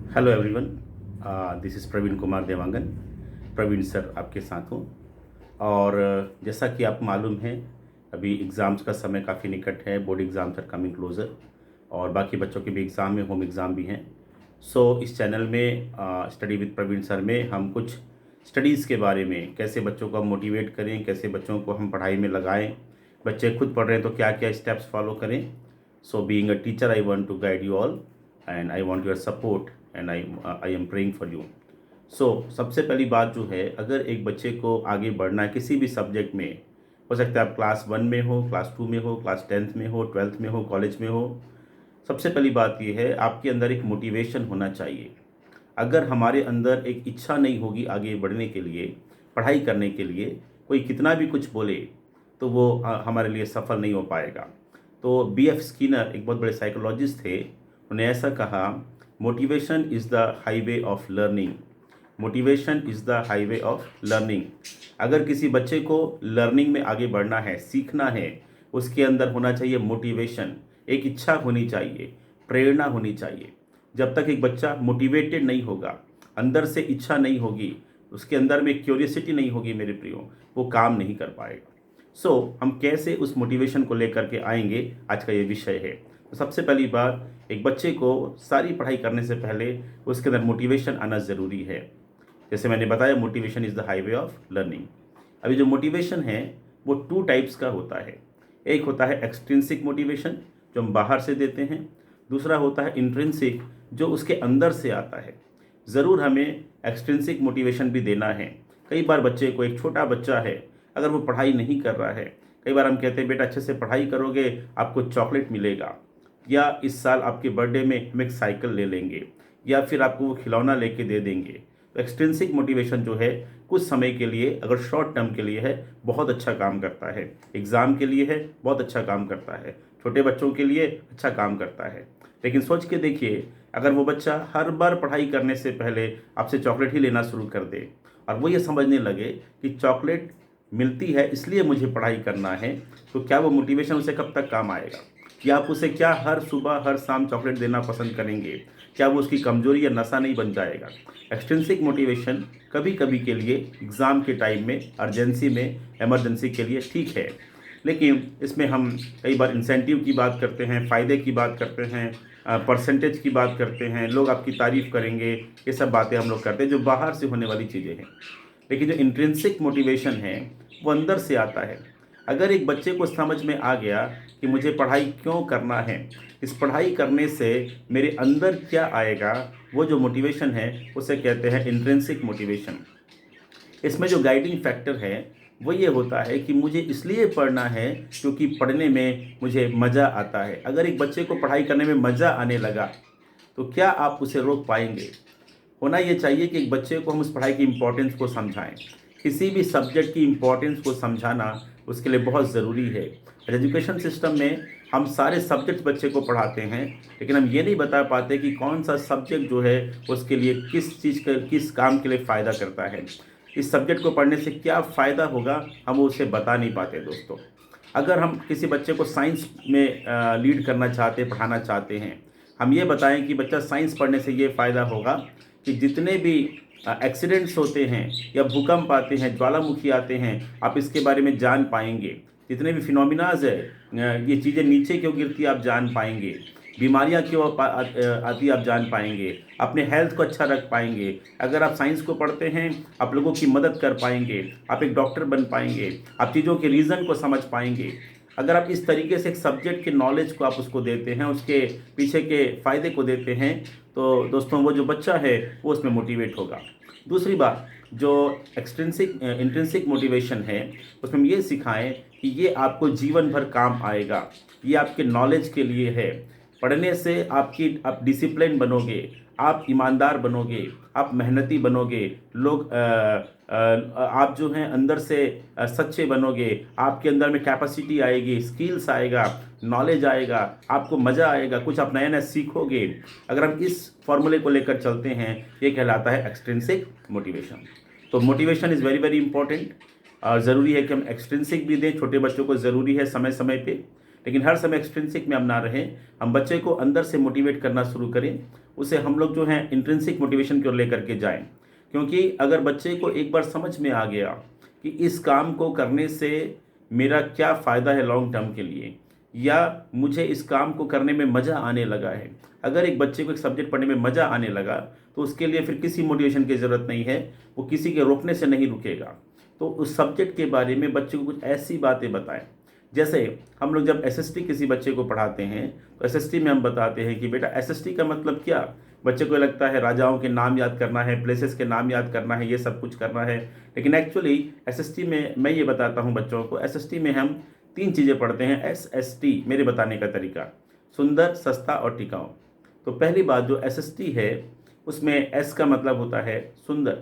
Hello everyone, this is Praveen Kumar Dewangan. Praveen sir आपके साथ हूँ। और जैसा कि आप मालूम है, अभी एग्ज़ाम्स का समय काफ़ी निकट है। Board exams are coming closer और बाकी बच्चों के भी एग्ज़ाम में होम एग्ज़ाम भी हैं। सो इस चैनल में स्टडी विद प्रवीण सर में हम कुछ स्टडीज़ के बारे में, कैसे बच्चों को हम मोटिवेट करें, कैसे बच्चों को हम पढ़ाई में लगाएं, बच्चे खुद पढ़ रहे हैं तो क्या क्या स्टेप्स फॉलो करें। So being a teacher I want to guide you all and I want your support and I am praying for you. So सबसे पहली बात जो है, अगर एक बच्चे को आगे बढ़ना है किसी भी सब्जेक्ट में, हो सकता है आप क्लास 1 में हो, क्लास 2 में हो, क्लास 10th में हो, 12th में हो, कॉलेज में हो। सबसे पहली बात यह है, आपके अंदर एक मोटिवेशन होना चाहिए। अगर हमारे अंदर एक इच्छा नहीं होगी आगे बढ़ने के लिए, पढ़ाई करने के लिए, कोई कितना भी कुछ बोले तो वो हमारे लिए सफल नहीं हो पाएगा। तो B.F. स्किनर एक बहुत बड़े साइकोलॉजिस्ट थे। उन्होंने ऐसा कहा, motivation is the highway of learning. Motivation is the highway of learning. अगर किसी बच्चे को लर्निंग में आगे बढ़ना है, सीखना है, उसके अंदर होना चाहिए मोटिवेशन। एक इच्छा होनी चाहिए, प्रेरणा होनी चाहिए। जब तक एक बच्चा मोटिवेटेड नहीं होगा, अंदर से इच्छा नहीं होगी, उसके अंदर में क्यूरियोसिटी नहीं होगी मेरे प्रियो, वो काम नहीं कर पाएगा। हम कैसे उस मोटिवेशन को लेकर के आएंगे, आज का ये विषय है। तो सबसे पहली बात, एक बच्चे को सारी पढ़ाई करने से पहले उसके अंदर मोटिवेशन आना ज़रूरी है। जैसे मैंने बताया, motivation is the highway of learning. अभी जो मोटिवेशन है वो 2 टाइप्स का होता है। एक होता है एक्सट्रिंसिक मोटिवेशन, जो हम बाहर से देते हैं। दूसरा होता है इंट्रिंसिक, जो उसके अंदर से आता है। ज़रूर हमें एक्सट्रिंसिक मोटिवेशन भी देना है। कई बार बच्चे को, एक छोटा बच्चा है, अगर वो पढ़ाई नहीं कर रहा है, कई बार हम कहते हैं बेटा अच्छे से पढ़ाई करोगे आपको चॉकलेट मिलेगा, या इस साल आपके बर्थडे में हम एक साइकिल ले लेंगे, या फिर आपको वो खिलौना लेके दे देंगे। तो एक्सट्रिंसिक मोटिवेशन जो है, कुछ समय के लिए, अगर शॉर्ट टर्म के लिए है, बहुत अच्छा काम करता है। एग्ज़ाम के लिए है, बहुत अच्छा काम करता है। छोटे बच्चों के लिए अच्छा काम करता है। लेकिन सोच के देखिए, अगर वो बच्चा हर बार पढ़ाई करने से पहले आपसे चॉकलेट ही लेना शुरू कर दे, और वो ये समझने लगे कि चॉकलेट मिलती है इसलिए मुझे पढ़ाई करना है, तो क्या वो मोटिवेशन उसे कब तक काम आएगा? कि आप उसे क्या हर सुबह हर शाम चॉकलेट देना पसंद करेंगे? क्या वो उसकी कमजोरी या नशा नहीं बन जाएगा? एक्सट्रिंसिक मोटिवेशन कभी कभी के लिए, एग्ज़ाम के टाइम में, अर्जेंसी में, इमरजेंसी के लिए ठीक है। लेकिन इसमें हम कई बार इंसेंटिव की बात करते हैं, फ़ायदे की बात करते हैं, परसेंटेज की बात करते हैं, लोग आपकी तारीफ़ करेंगे, ये सब बातें हम लोग करते हैं जो बाहर से होने वाली चीज़ें हैं। लेकिन जो इंट्रिंसिक मोटिवेशन है वो अंदर से आता है। अगर एक बच्चे को समझ में आ गया कि मुझे पढ़ाई क्यों करना है, इस पढ़ाई करने से मेरे अंदर क्या आएगा, वो जो मोटिवेशन है उसे कहते हैं इंट्रिंसिक मोटिवेशन। इसमें जो गाइडिंग फैक्टर है वो ये होता है कि मुझे इसलिए पढ़ना है क्योंकि पढ़ने में मुझे मज़ा आता है। अगर एक बच्चे को पढ़ाई करने में मज़ा आने लगा तो क्या आप उसे रोक पाएंगे? होना ये चाहिए कि एक बच्चे को हम उस पढ़ाई की इम्पोर्टेंस को समझाएं। किसी भी सब्जेक्ट की इम्पोर्टेंस को समझाना उसके लिए बहुत ज़रूरी है। एजुकेशन सिस्टम में हम सारे सब्जेक्ट्स बच्चे को पढ़ाते हैं, लेकिन हम ये नहीं बता पाते कि कौन सा सब्जेक्ट जो है उसके लिए किस चीज़ का, किस काम के लिए फ़ायदा करता है। इस सब्जेक्ट को पढ़ने से क्या फ़ायदा होगा, हम उसे बता नहीं पाते दोस्तों। अगर हम किसी बच्चे को साइंस में लीड करना चाहते, पढ़ाना चाहते हैं, हम ये बताएं कि बच्चा साइंस पढ़ने से ये फ़ायदा होगा कि जितने भी एक्सीडेंट्स होते हैं या भूकंप आते हैं, ज्वालामुखी आते हैं, आप इसके बारे में जान पाएंगे। जितने भी फिनोमिनाज है, ये चीज़ें नीचे क्यों गिरती आप जान पाएंगे, बीमारियां क्यों आती आप जान पाएंगे, अपने हेल्थ को अच्छा रख पाएंगे। अगर आप साइंस को पढ़ते हैं, आप लोगों की मदद कर पाएंगे, आप एक डॉक्टर बन पाएंगे, आप चीज़ों के रीज़न को समझ पाएंगे। अगर आप इस तरीके से एक सब्जेक्ट के नॉलेज को आप उसको देते हैं, उसके पीछे के फ़ायदे को देते हैं, तो दोस्तों वो जो बच्चा है वो उसमें मोटिवेट होगा। दूसरी बात, जो एक्सट्रिंसिक इंट्रिंसिक मोटिवेशन है, उसमें हम ये सिखाएं कि ये आपको जीवन भर काम आएगा, ये आपके नॉलेज के लिए है। पढ़ने से आप डिसिप्लिन बनोगे, आप ईमानदार बनोगे, आप मेहनती बनोगे, आप जो हैं अंदर से सच्चे बनोगे, आपके अंदर में कैपेसिटी आएगी, स्किल्स आएगा, नॉलेज आएगा, आपको मज़ा आएगा, कुछ आप नया नया सीखोगे। अगर हम इस फॉर्मूले को लेकर चलते हैं, ये कहलाता है एक्सट्रिंसिक मोटिवेशन। तो motivation is very very important. ज़रूरी है कि हम एक्सट्रिंसिक भी दें, छोटे बच्चों को ज़रूरी है समय समय पे। लेकिन हर समय एक्सट्रिंसिक में हम ना रहें, हम बच्चे को अंदर से मोटिवेट करना शुरू करें, उसे हम लोग जो है इंट्रिंसिक मोटिवेशन की ओर लेकर के जाएं। क्योंकि अगर बच्चे को एक बार समझ में आ गया कि इस काम को करने से मेरा क्या फ़ायदा है लॉन्ग टर्म के लिए, या मुझे इस काम को करने में मज़ा आने लगा है, अगर एक बच्चे को एक सब्जेक्ट पढ़ने में मज़ा आने लगा तो उसके लिए फिर किसी मोटिवेशन की ज़रूरत नहीं है, वो किसी के रोकने से नहीं रुकेगा। तो उस सब्जेक्ट के बारे में बच्चे को कुछ ऐसी बातें बताएं। जैसे हम लोग जब एसएसटी किसी बच्चे को पढ़ाते हैं तो एसएसटी में हम बताते हैं कि बेटा एसएसटी का मतलब क्या। बच्चे को लगता है राजाओं के नाम याद करना है, प्लेसेस के नाम याद करना है, ये सब कुछ करना है। लेकिन एक्चुअली एसएसटी में मैं ये बताता हूँ बच्चों को, एसएसटी में हम 3 चीज़ें पढ़ते हैं। एसएसटी मेरे बताने का तरीका, सुंदर, सस्ता और टिकाऊ। तो पहली बात जो एसएसटी है उसमें एस का मतलब होता है सुंदर,